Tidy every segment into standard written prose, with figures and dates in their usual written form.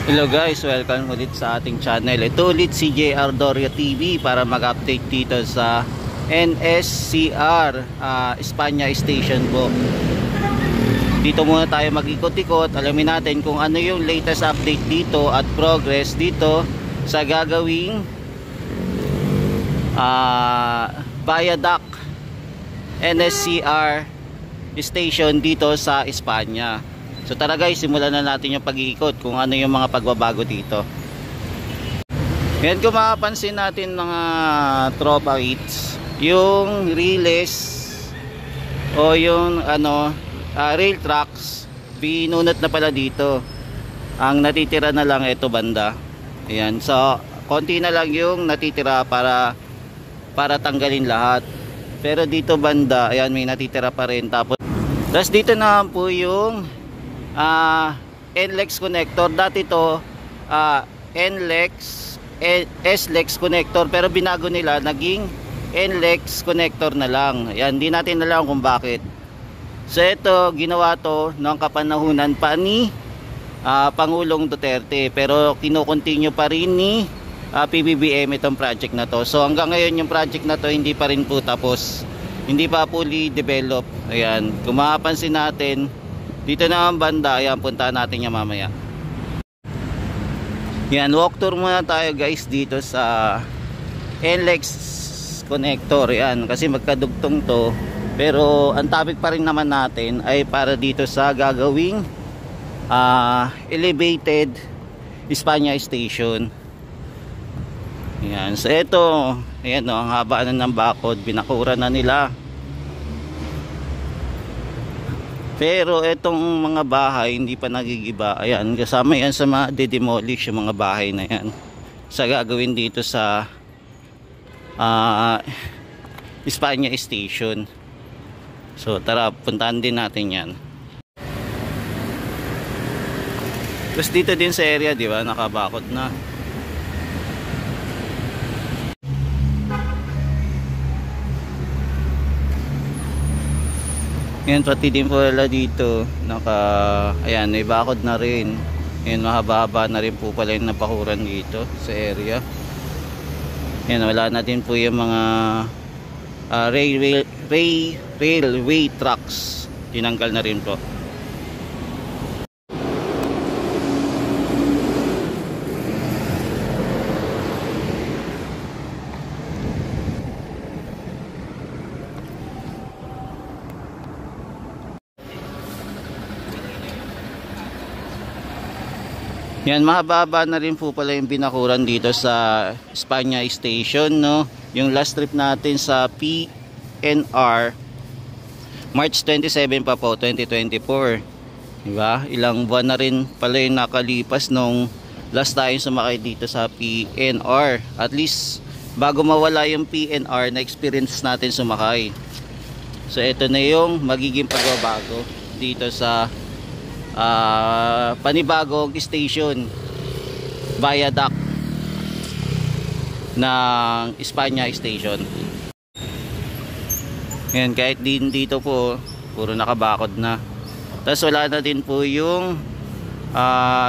Hello guys, welcome ulit sa ating channel. Ito ulit si JR Doria TV para mag-update dito sa NSCR Espanya Station po. Dito muna tayo mag-ikot-ikot. Alamin natin kung ano yung latest update dito at progress dito sa gagawing viaduct NSCR Station dito sa Espanya. So tara guys, simulan na natin yung pag-iikot kung ano yung mga pagbabago dito. Yan, kung mapapansin natin mga tropa hits, yung relays o yung rail tracks, binunot na pala dito. Ang natitira na lang ito banda. Ayan, so konti na lang yung natitira para tanggalin lahat. Pero dito banda, ayan, may natitira pa rin. Tapos dito na po yung NLEX connector. Dati to NLEX SLEX connector, pero binago nila, naging NLEX connector na lang. Ayan, hindi natin alam kung bakit. So ito, ginawa to noong kapanahunan pa ni Pangulong Duterte, pero kinukontinue pa rin ni PBBM itong project na to. So hanggang ngayon yung project na to hindi pa rin po tapos, hindi pa fully developed. Ayan, kung mapapansin natin dito na ang banda, ayan, puntahan natin yung mamaya. Yan, walk tour muna tayo guys dito sa NLEX connector. Yan, kasi magkadugtong to. Pero ang topic pa rin naman natin ay para dito sa gagawing elevated Espanya Station. Yan, so ito, ayan o, ang haba na ng bakod, binakura na nila. Pero itong mga bahay hindi pa nagigiba. Ayan, kasama yan sa mga de-demolish yung mga bahay na yan sa gagawin dito sa Espanya Station. So tara, puntahan din natin yan. Tapos dito din sa area, di ba, nakabakod na. Yan, pati din po pala dito ayan, may bakod na rin. Yan, mahaba-haba na rin po pala yung napakuran dito sa area. Yan, wala na din po yung mga railway tracks, tinanggal na rin po. Yan, mahaba-haba na rin po pala yung binakuran dito sa Espanya Station, no? Yung last trip natin sa PNR March 27 pa po, 2024. Diba? Ilang buwan na rin pala yung nakalipas nung last tayong sumakay dito sa PNR. At least bago mawala yung PNR, na-experience natin sumakay. So ito na yung magiging pagbabago dito sa panibagong station, viaduct ng Espanya Station. Ngayon, kahit din dito po puro nakabakod na. Tapos wala na din po yung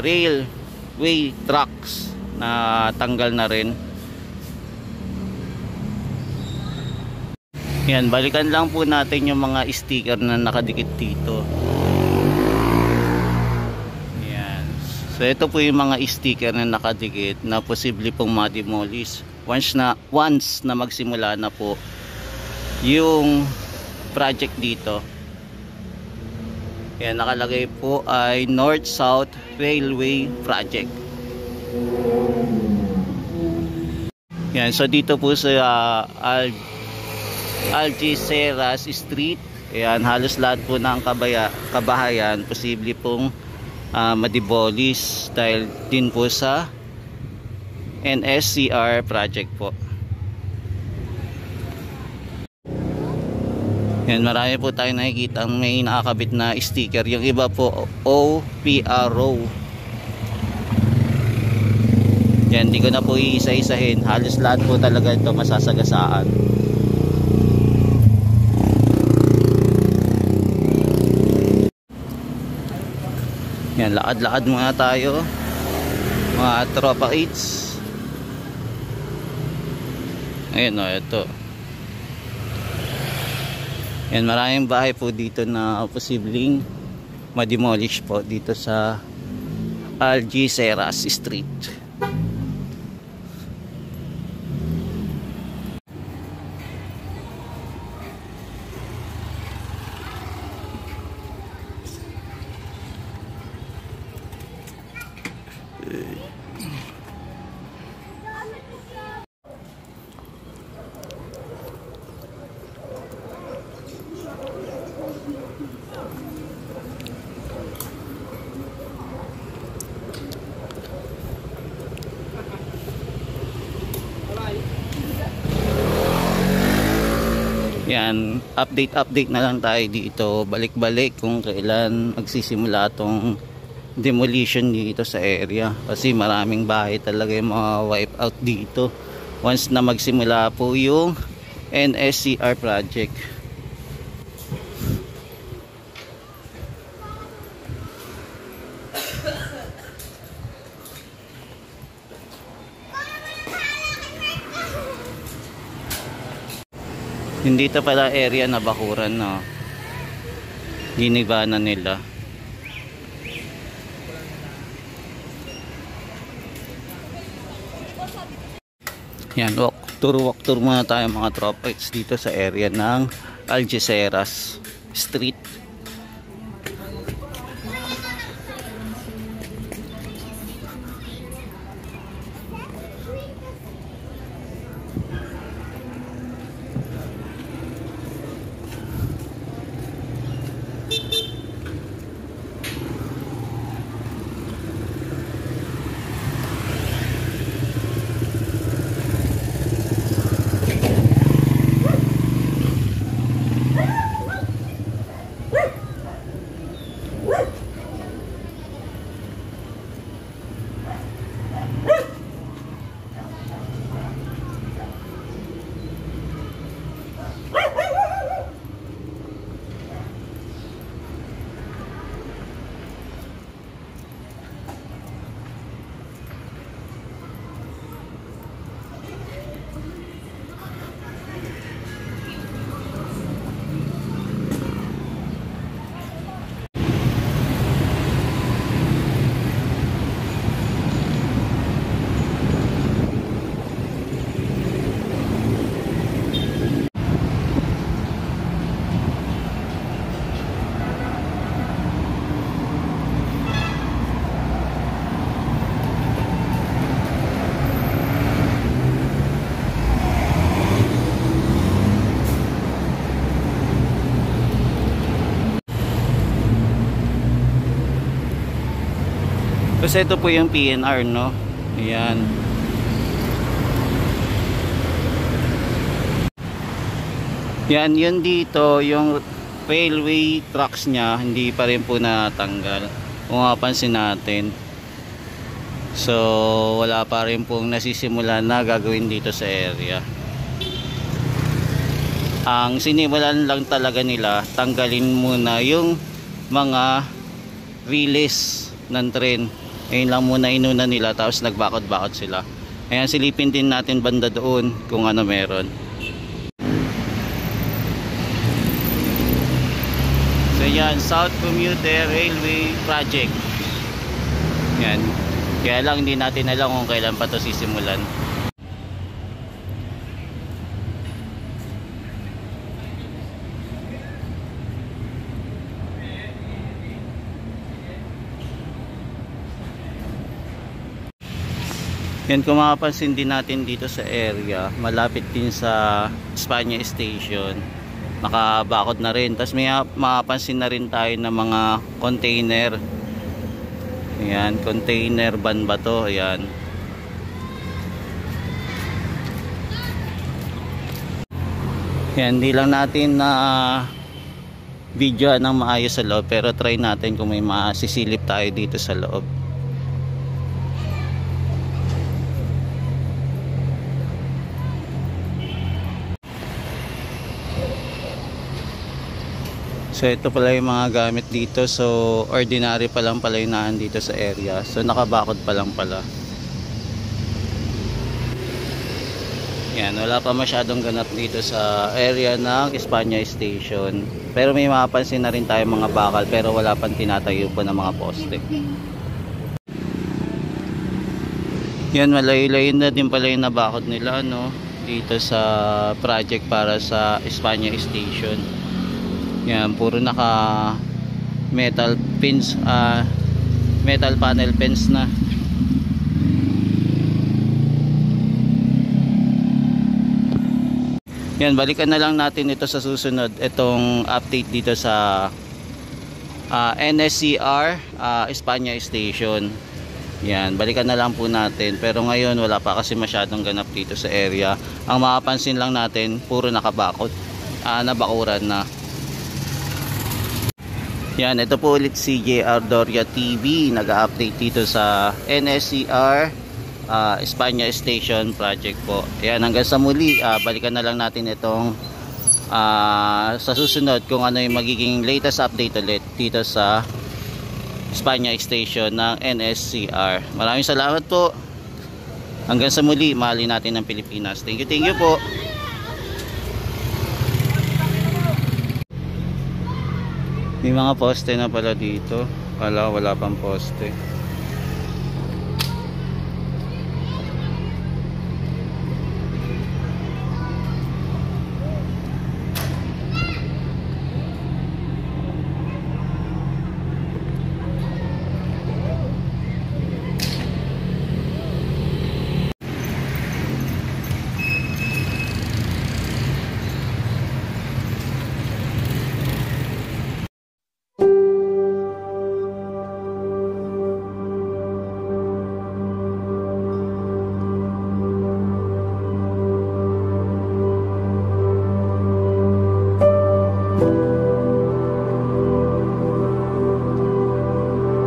railway tracks na tanggal na rin. Yan, balikan lang po natin yung mga sticker na nakadikit dito. So ito po yung mga sticker na nakadikit na posible pong ma-demolish once na magsimula na po yung project dito. Yan, nakalagay po ay North-South Railway Project. Yan, so dito po sa Algeciras Street, yan, halos lahat po ng kabahayan posible pong madibolish dahil din po sa NSCR project po. Yan, marami po tayo nakikita ang may nakakabit na sticker. Yung iba po OPRO. Yan, hindi ko na po iisa-isahin, halos lahat po talaga ito masasagasaan. Yan, lakad-lakad muna tayo. mga tropa eats. Ayun o, ito. Yan, maraming bahay po dito na posibleng ma-demolish po dito sa Algeciras Street. Yan, update na lang tayo dito, balik-balik kung kailan magsisimula tong demolition dito sa area, kasi maraming bahay talaga yung mga wipe out dito once na magsimula po yung NSCR project. Hindi ito pala area na bakuran, no? Giniba na nila. Yan, walk tour muna tayo mga tropics dito sa area ng Algeciras Street. Kasi ito po yung PNR, no? Ayan. Yan, yun dito, yung railway tracks niya, hindi pa rin po natanggal. Kung mapansin natin. So, wala pa rin pong nasisimula na gagawin dito sa area. Ang sinimulan lang talaga nila, tanggalin muna yung mga relays ng tren. Ayun lang muna inuna nila, tapos nagbakod-bakod sila. Ayan, silipin din natin banda doon kung ano meron. So yan, South Commuter Railway Project. Yan. Kaya lang hindi natin alam kung kailan pa ito sisimulan. Yan, kung makapansin din natin dito sa area, malapit din sa Espanya Station, nakabakod na rin. Tapos may makapansin na rin tayo ng mga container. Ayan, container van ba to? Ayan. Yan, hindi lang natin na video ng maayos sa loob, pero try natin kung may masisilip tayo dito sa loob. So ito pala yung mga gamit dito. So ordinary pa lang pala yung naan dito sa area. So nakabakod pa lang pala. Yan, wala pa masyadong ganap dito sa area ng Espanya Station. Pero may mapapansin na rin tayo mga bakal, pero wala pang tinatayo po ng mga poste. Yan, malayo-layo na din pala yung nabakod nila, no? Dito sa project para sa Espanya Station. Yan, puro naka metal pins, metal panel pins na. Yan, balikan na lang natin ito sa susunod, itong update dito sa NSCR Espanya Station. Yan, balikan na lang po natin, pero ngayon wala pa kasi masyadong ganap dito sa area. Ang mapapansin lang natin, puro nakabakod, nabakuran na. Yan, ito po ulit si JR Doria TV, nag-update dito sa NSCR Espanya Station project po. Yan, hanggang sa muli, balikan na lang natin itong sa susunod kung ano yung magiging latest update ulit dito sa Espanya Station ng NSCR. Maraming salamat po. Hanggang sa muli, mahalin natin ang Pilipinas. Thank you po. May mga poste na pala dito. Wala pang poste.